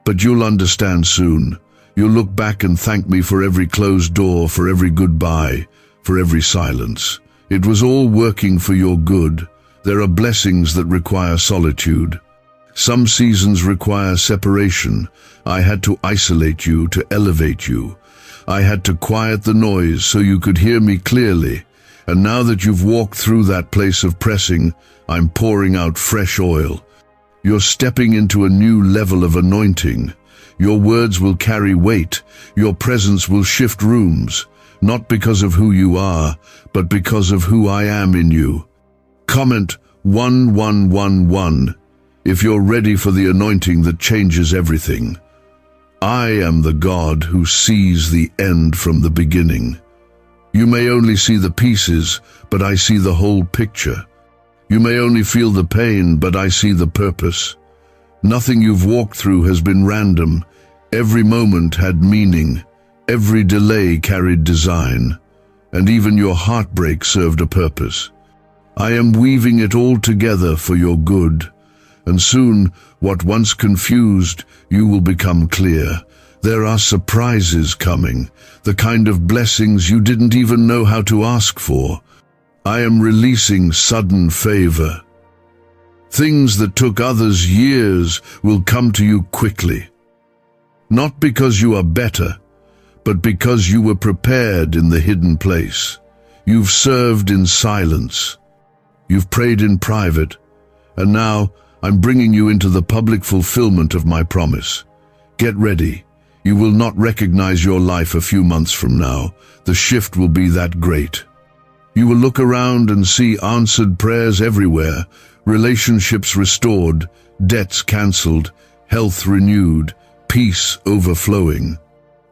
But you'll understand soon. You'll look back and thank me for every closed door, for every goodbye, for every silence. It was all working for your good. There are blessings that require solitude. Some seasons require separation. I had to isolate you to elevate you. I had to quiet the noise so you could hear me clearly. And now that you've walked through that place of pressing, I'm pouring out fresh oil. You're stepping into a new level of anointing. Your words will carry weight. Your presence will shift rooms, not because of who you are, but because of who I am in you. Comment 1111 if you're ready for the anointing that changes everything. I am the God who sees the end from the beginning. You may only see the pieces, but I see the whole picture. You may only feel the pain, but I see the purpose. Nothing you've walked through has been random. Every moment had meaning. Every delay carried design. And even your heartbreak served a purpose. I am weaving it all together for your good. And soon, what once confused, you will become clear. There are surprises coming, the kind of blessings you didn't even know how to ask for. I am releasing sudden favor. Things that took others years will come to you quickly. Not because you are better, but because you were prepared in the hidden place. You've served in silence. You've prayed in private. And now I'm bringing you into the public fulfillment of my promise. Get ready. You will not recognize your life a few months from now. The shift will be that great. You will look around and see answered prayers everywhere, relationships restored, debts cancelled, health renewed, peace overflowing.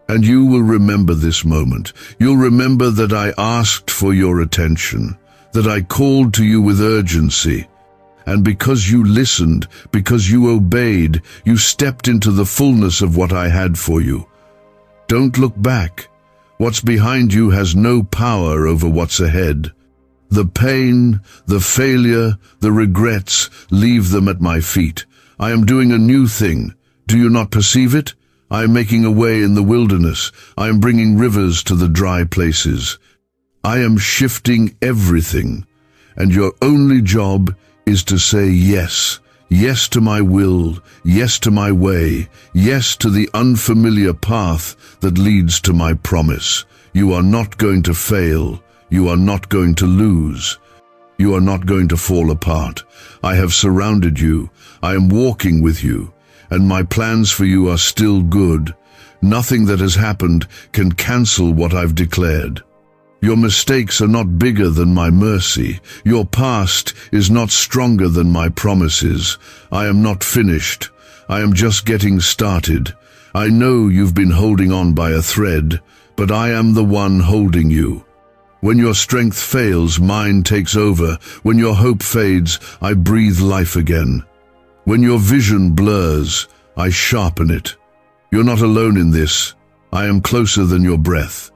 And you will remember this moment. You'll remember that I asked for your attention, that I called to you with urgency. And because you listened, because you obeyed, you stepped into the fullness of what I had for you. Don't look back. What's behind you has no power over what's ahead. The pain, the failure, the regrets, leave them at my feet. I am doing a new thing. Do you not perceive it? I am making a way in the wilderness. I am bringing rivers to the dry places. I am shifting everything. And your only job is to say yes. Yes to my will, yes to my way, yes to the unfamiliar path that leads to my promise. You are not going to fail. You are not going to lose. You are not going to fall apart. I have surrounded you. I am walking with you. And my plans for you are still good. Nothing that has happened can cancel what I've declared. Your mistakes are not bigger than my mercy. Your past is not stronger than my promises. I am not finished. I am just getting started. I know you've been holding on by a thread, but I am the one holding you. When your strength fails, mine takes over. When your hope fades, I breathe life again. When your vision blurs, I sharpen it. You're not alone in this. I am closer than your breath.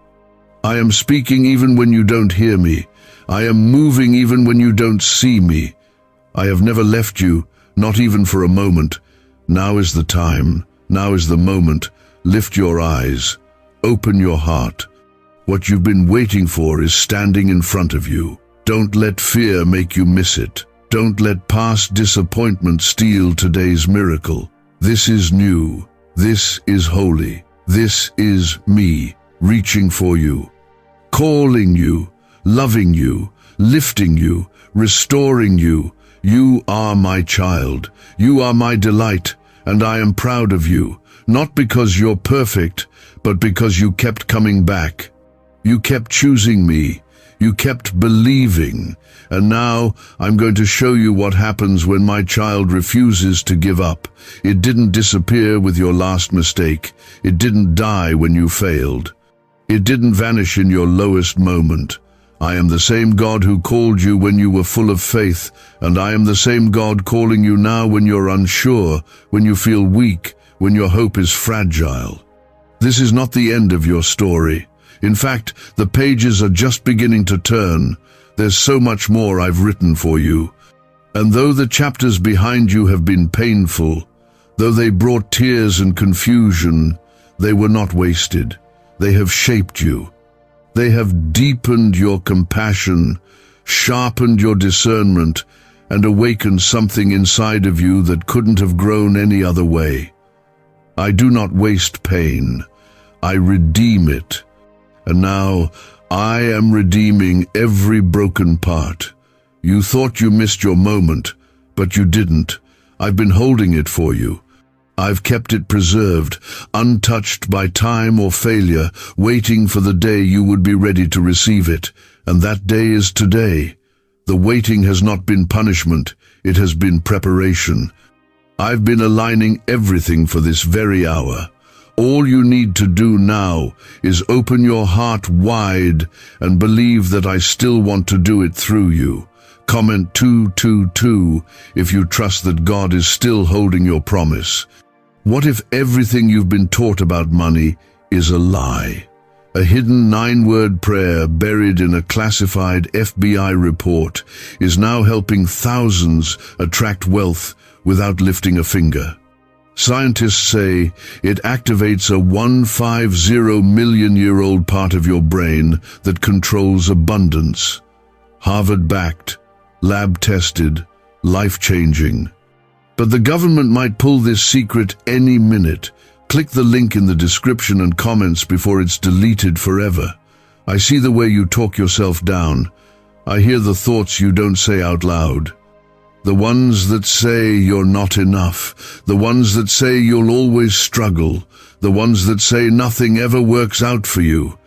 I am speaking even when you don't hear me. I am moving even when you don't see me. I have never left you, not even for a moment. Now is the time. Now is the moment. Lift your eyes. Open your heart. What you've been waiting for is standing in front of you. Don't let fear make you miss it. Don't let past disappointment steal today's miracle. This is new. This is holy. This is me, reaching for you, calling you, loving you, lifting you, restoring you. You are my child. You are my delight, and I am proud of you, not because you're perfect, but because you kept coming back. You kept choosing me. You kept believing. And now I'm going to show you what happens when my child refuses to give up. It didn't disappear with your last mistake. It didn't die when you failed. It didn't vanish in your lowest moment. I am the same God who called you when you were full of faith, and I am the same God calling you now when you're unsure, when you feel weak, when your hope is fragile. This is not the end of your story. In fact, the pages are just beginning to turn. There's so much more I've written for you. And though the chapters behind you have been painful, though they brought tears and confusion, they were not wasted. They have shaped you. They have deepened your compassion, sharpened your discernment, and awakened something inside of you that couldn't have grown any other way. I do not waste pain. I redeem it. And now I am redeeming every broken part. You thought you missed your moment, but you didn't. I've been holding it for you. I've kept it preserved, untouched by time or failure, waiting for the day you would be ready to receive it. And that day is today. The waiting has not been punishment, it has been preparation. I've been aligning everything for this very hour. All you need to do now is open your heart wide and believe that I still want to do it through you. Comment 222 if you trust that God is still holding your promise. What if everything you've been taught about money is a lie? A hidden 9-word prayer buried in a classified FBI report is now helping thousands attract wealth without lifting a finger. Scientists say it activates a 150-million-year-old part of your brain that controls abundance. Harvard-backed, lab-tested, life-changing. But the government might pull this secret any minute. Click the link in the description and comments before it's deleted forever. I see the way you talk yourself down. I hear the thoughts you don't say out loud. The ones that say you're not enough, the ones that say you'll always struggle, the ones that say nothing ever works out for you.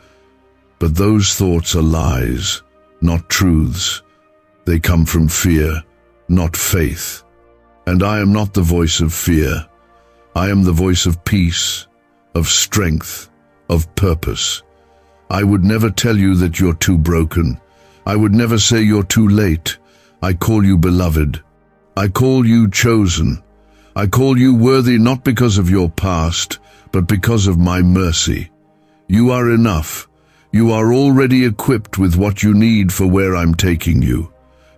But those thoughts are lies, not truths. They come from fear, not faith. And I am not the voice of fear. I am the voice of peace, of strength, of purpose. I would never tell you that you're too broken. I would never say you're too late. I call you beloved. I call you chosen. I call you worthy not because of your past, but because of my mercy. You are enough. You are already equipped with what you need for where I'm taking you.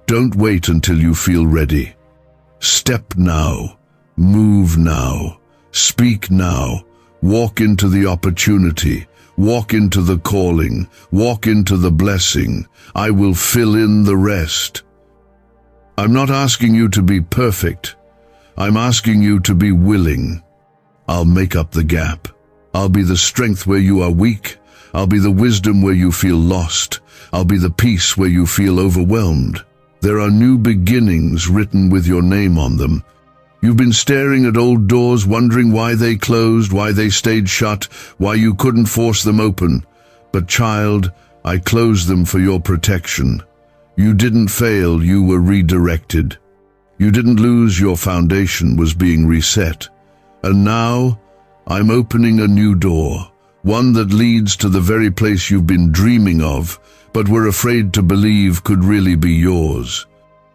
Don't wait until you feel ready. Step now. Move now. Speak now. Walk into the opportunity. Walk into the calling. Walk into the blessing. I will fill in the rest. I'm not asking you to be perfect. I'm asking you to be willing. I'll make up the gap. I'll be the strength where you are weak. I'll be the wisdom where you feel lost. I'll be the peace where you feel overwhelmed. There are new beginnings written with your name on them. You've been staring at old doors, wondering why they closed, why they stayed shut, why you couldn't force them open. But child, I closed them for your protection. You didn't fail, you were redirected. You didn't lose, your foundation was being reset. And now, I'm opening a new door, one that leads to the very place you've been dreaming of, but were afraid to believe could really be yours.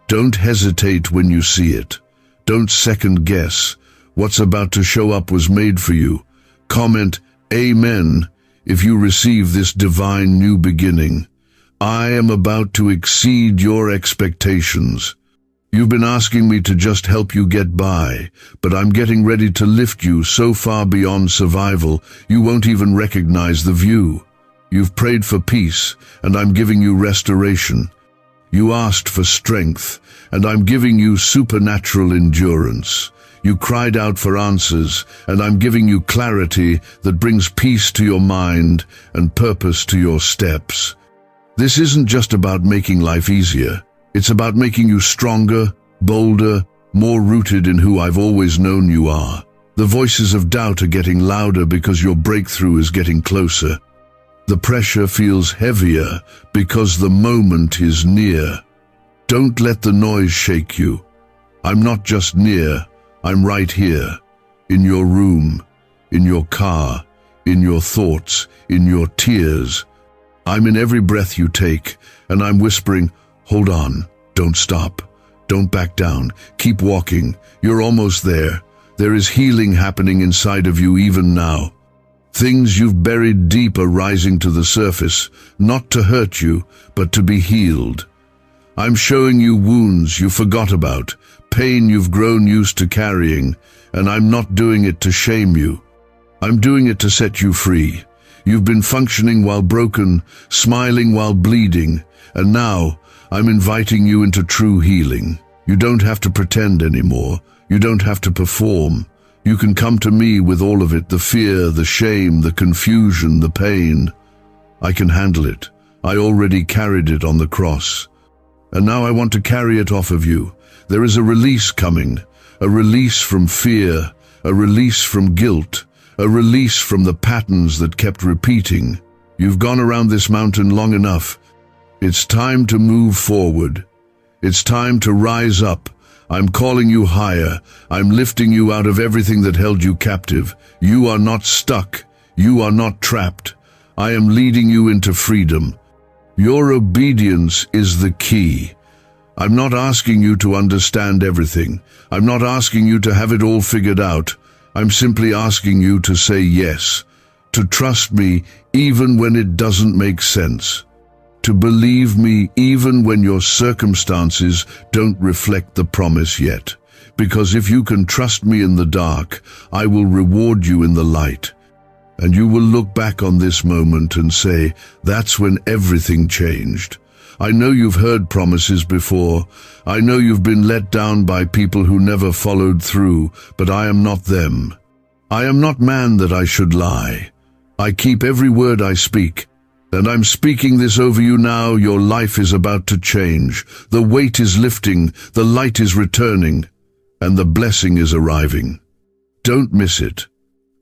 Don't hesitate when you see it. Don't second guess. What's about to show up was made for you. Comment Amen if you receive this divine new beginning. I am about to exceed your expectations. You've been asking me to just help you get by, but I'm getting ready to lift you so far beyond survival, you won't even recognize the view. You've prayed for peace, and I'm giving you restoration. You asked for strength, and I'm giving you supernatural endurance. You cried out for answers, and I'm giving you clarity that brings peace to your mind and purpose to your steps. This isn't just about making life easier. It's about making you stronger, bolder, more rooted in who I've always known you are. The voices of doubt are getting louder because your breakthrough is getting closer. The pressure feels heavier because the moment is near. Don't let the noise shake you. I'm not just near, I'm right here. In your room, in your car, in your thoughts, in your tears. I'm in every breath you take, and I'm whispering, hold on, don't stop, don't back down, keep walking, you're almost there. There is healing happening inside of you even now. Things you've buried deep are rising to the surface, not to hurt you, but to be healed. I'm showing you wounds you forgot about, pain you've grown used to carrying, and I'm not doing it to shame you. I'm doing it to set you free. You've been functioning while broken, smiling while bleeding, and now I'm inviting you into true healing. You don't have to pretend anymore. You don't have to perform. You can come to me with all of it, the fear, the shame, the confusion, the pain. I can handle it. I already carried it on the cross. And now I want to carry it off of you. There is a release coming, a release from fear, a release from guilt, a release from the patterns that kept repeating. You've gone around this mountain long enough. It's time to move forward. It's time to rise up. I'm calling you higher. I'm lifting you out of everything that held you captive. You are not stuck. You are not trapped. I am leading you into freedom. Your obedience is the key. I'm not asking you to understand everything. I'm not asking you to have it all figured out. I'm simply asking you to say yes, to trust me even when it doesn't make sense, to believe me even when your circumstances don't reflect the promise yet. Because if you can trust me in the dark, I will reward you in the light. And you will look back on this moment and say, that's when everything changed. I know you've heard promises before. I know you've been let down by people who never followed through, but I am not them. I am not man that I should lie. I keep every word I speak. And I'm speaking this over you now. Your life is about to change. The weight is lifting, the light is returning, and the blessing is arriving. Don't miss it.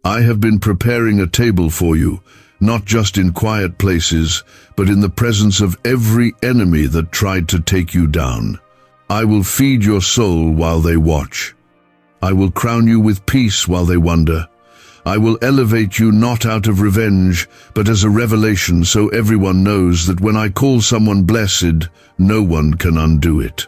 I have been preparing a table for you, not just in quiet places, but in the presence of every enemy that tried to take you down. I will feed your soul while they watch. I will crown you with peace while they wonder. I will elevate you not out of revenge, but as a revelation, so everyone knows that when I call someone blessed, no one can undo it.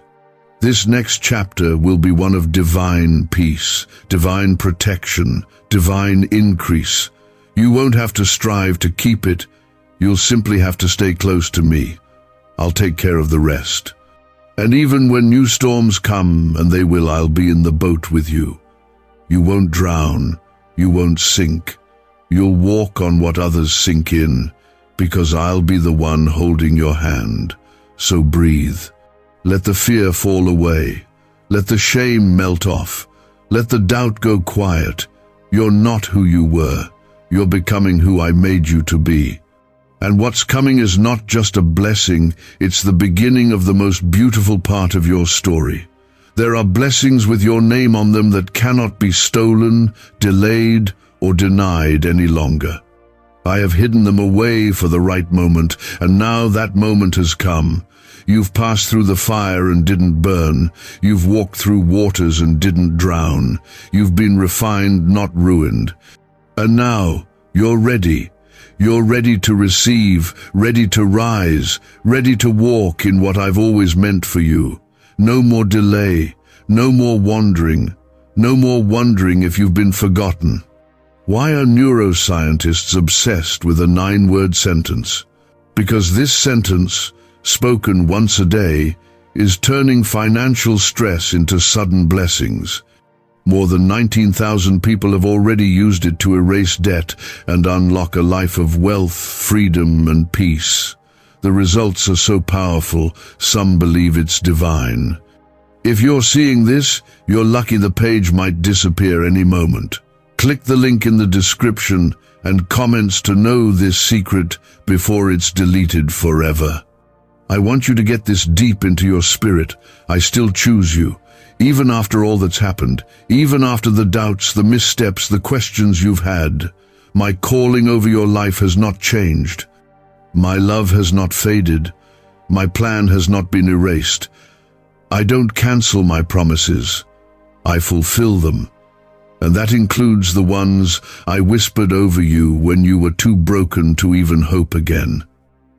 This next chapter will be one of divine peace, divine protection, divine increase. You won't have to strive to keep it. You'll simply have to stay close to me. I'll take care of the rest. And even when new storms come, and they will, I'll be in the boat with you. You won't drown. You won't sink. You'll walk on what others sink in, because I'll be the one holding your hand. So breathe. Let the fear fall away. Let the shame melt off. Let the doubt go quiet. You're not who you were. You're becoming who I made you to be. And what's coming is not just a blessing, it's the beginning of the most beautiful part of your story. There are blessings with your name on them that cannot be stolen, delayed, or denied any longer. I have hidden them away for the right moment, and now that moment has come. You've passed through the fire and didn't burn. You've walked through waters and didn't drown. You've been refined, not ruined. And now, you're ready. You're ready to receive, ready to rise, ready to walk in what I've always meant for you. No more delay, no more wandering, no more wondering if you've been forgotten. Why are neuroscientists obsessed with a 9-word sentence? Because this sentence, spoken once a day, is turning financial stress into sudden blessings. More than 19,000 people have already used it to erase debt and unlock a life of wealth, freedom, and peace. The results are so powerful, some believe it's divine. If you're seeing this, you're lucky the page might disappear any moment. Click the link in the description and comments to know this secret before it's deleted forever. I want you to get this deep into your spirit. I still choose you. Even after all that's happened, even after the doubts, the missteps, the questions you've had, my calling over your life has not changed. My love has not faded. My plan has not been erased. I don't cancel my promises. I fulfill them. And that includes the ones I whispered over you when you were too broken to even hope again.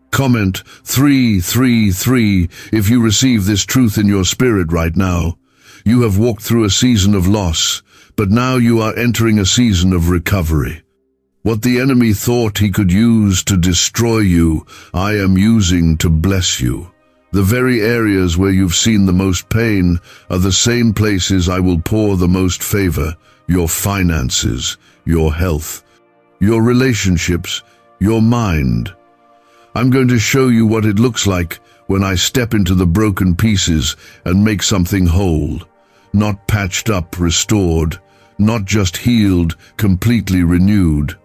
Comment 333 if you receive this truth in your spirit right now. You have walked through a season of loss, but now you are entering a season of recovery. What the enemy thought he could use to destroy you, I am using to bless you. The very areas where you've seen the most pain are the same places I will pour the most favor: your finances, your health, your relationships, your mind. I'm going to show you what it looks like when I step into the broken pieces and make something whole. Not patched up, restored, not just healed, completely renewed.